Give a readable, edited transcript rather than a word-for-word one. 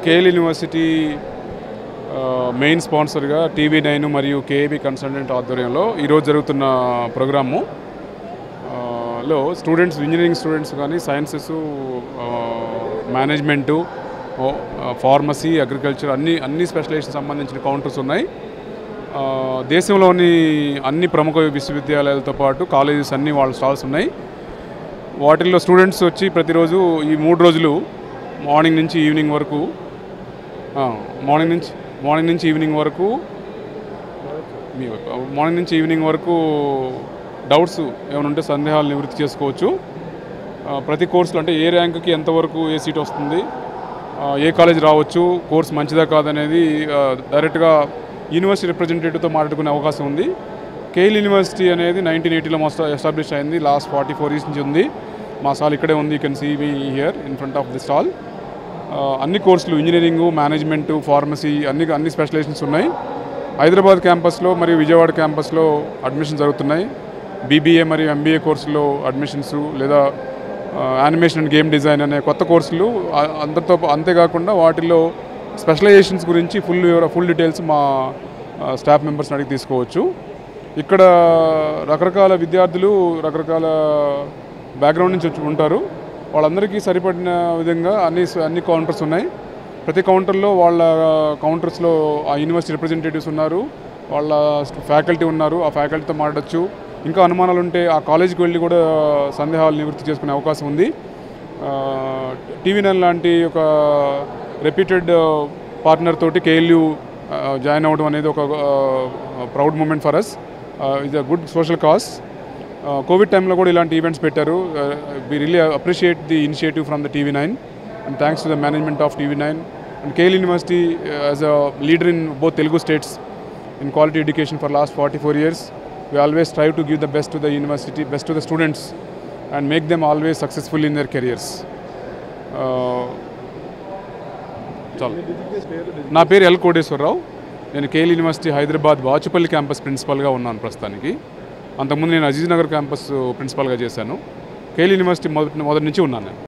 KL university main స్పాన్సర్గా TV9 మరియు కేఏబీ consultant ఆధ్వర్యంలో ఈరోజు జరుగుతున్న ప్రోగ్రాము లో స్టూడెంట్స్, ఇంజనీరింగ్ స్టూడెంట్స్ కానీ సైన్సెస్, మేనేజ్మెంటు, ఫార్మసీ, అగ్రికల్చర్ అన్ని స్పెషలైజేషన్ సంబంధించిన కౌంటర్స్ ఉన్నాయి. దేశంలోని అన్ని ప్రముఖ విశ్వవిద్యాలయాలతో పాటు కాలేజెస్ అన్ని వాళ్ళ స్టాల్స్ ఉన్నాయి. వాటిల్లో స్టూడెంట్స్ వచ్చి ప్రతిరోజు ఈ 3 రోజులు మార్నింగ్ నుంచి ఈవినింగ్ వరకు డౌట్స్ ఏమైనా ఉంటే సందేహాలు నివృత్తి చేసుకోవచ్చు. ప్రతి కోర్సులో అంటే ఏ ర్యాంక్కి ఎంతవరకు ఏ సీట్ వస్తుంది, ఏ కాలేజ్ రావచ్చు, కోర్స్ మంచిదా కాదనేది డైరెక్ట్గా యూనివర్సిటీ రిప్రజెంటేటివ్తో మాట్లాడుకునే అవకాశం ఉంది. కేఎల్ యూనివర్సిటీ అనేది 1980లో ఎస్టాబ్లిష్ అయింది. లాస్ట్ 44 years నుంచి ఉంది. మా స్టాల్ ఇక్కడే ఉంది. You can see me here in front of the stall. అన్ని కోర్సులు, ఇంజనీరింగు, మేనేజ్మెంటు, ఫార్మసీ అన్ని స్పెషలైజేషన్స్ ఉన్నాయి. హైదరాబాద్ క్యాంపస్లో మరియు విజయవాడ క్యాంపస్లో అడ్మిషన్ జరుగుతున్నాయి. BBA మరియు MBA కోర్సుల్లో అడ్మిషన్స్, లేదా యానిమేషన్ అండ్ గేమ్ డిజైన్ అనే కొత్త కోర్సులు, అంతేకాకుండా వాటిల్లో స్పెషలైజేషన్స్ గురించి ఫుల్ డీటెయిల్స్ మా స్టాఫ్ మెంబర్స్ని అడిగి తీసుకోవచ్చు. ఇక్కడ రకరకాల విద్యార్థులు రకరకాల బ్యాక్గ్రౌండ్ నుంచి వచ్చి ఉంటారు. వాళ్ళందరికీ సరిపడిన విధంగా అన్ని కౌంటర్స్ ఉన్నాయి. ప్రతి కౌంటర్లో వాళ్ళ కౌంటర్స్లో ఆ యూనివర్సిటీ రిప్రజెంటేటివ్స్ ఉన్నారు, వాళ్ళ ఫ్యాకల్టీ ఉన్నారు. ఆ ఫ్యాకల్టీతో మాట్లాడచ్చు. ఇంకా అనుమానాలు ఉంటే ఆ కాలేజీకి వెళ్ళి కూడా సందేహాలు నివృత్తి చేసుకునే అవకాశం ఉంది. TV9 లాంటి ఒక రెప్యూటెడ్ పార్ట్నర్ తోటి KLU జాయిన్ అవ్వడం అనేది ఒక ప్రౌడ్ మూమెంట్ ఫర్ అస్. ఇది గుడ్ సోషల్ కాజ్. కోవిడ్ టైంలో కూడా ఇలాంటి ఈవెంట్స్ పెట్టారు. We really appreciate the initiative from the TV9 and thanks to the management of TV9 and KL University as a leader in both Telugu states in quality education for last 44 years. We always strive to give the best to the university, best to the students, and make them always successful in their careers. నా పేరు L Koteswararao. నేను KL university Hyderabad వాచుపల్లి campus ప్రిన్సిపల్గా ఉన్నాను ప్రస్తుతానికి. అంతకుముందు నేను Aziz Nagar campus ప్రిన్సిపల్గా చేశాను. KL university మొదటి నుంచి ఉన్నాను.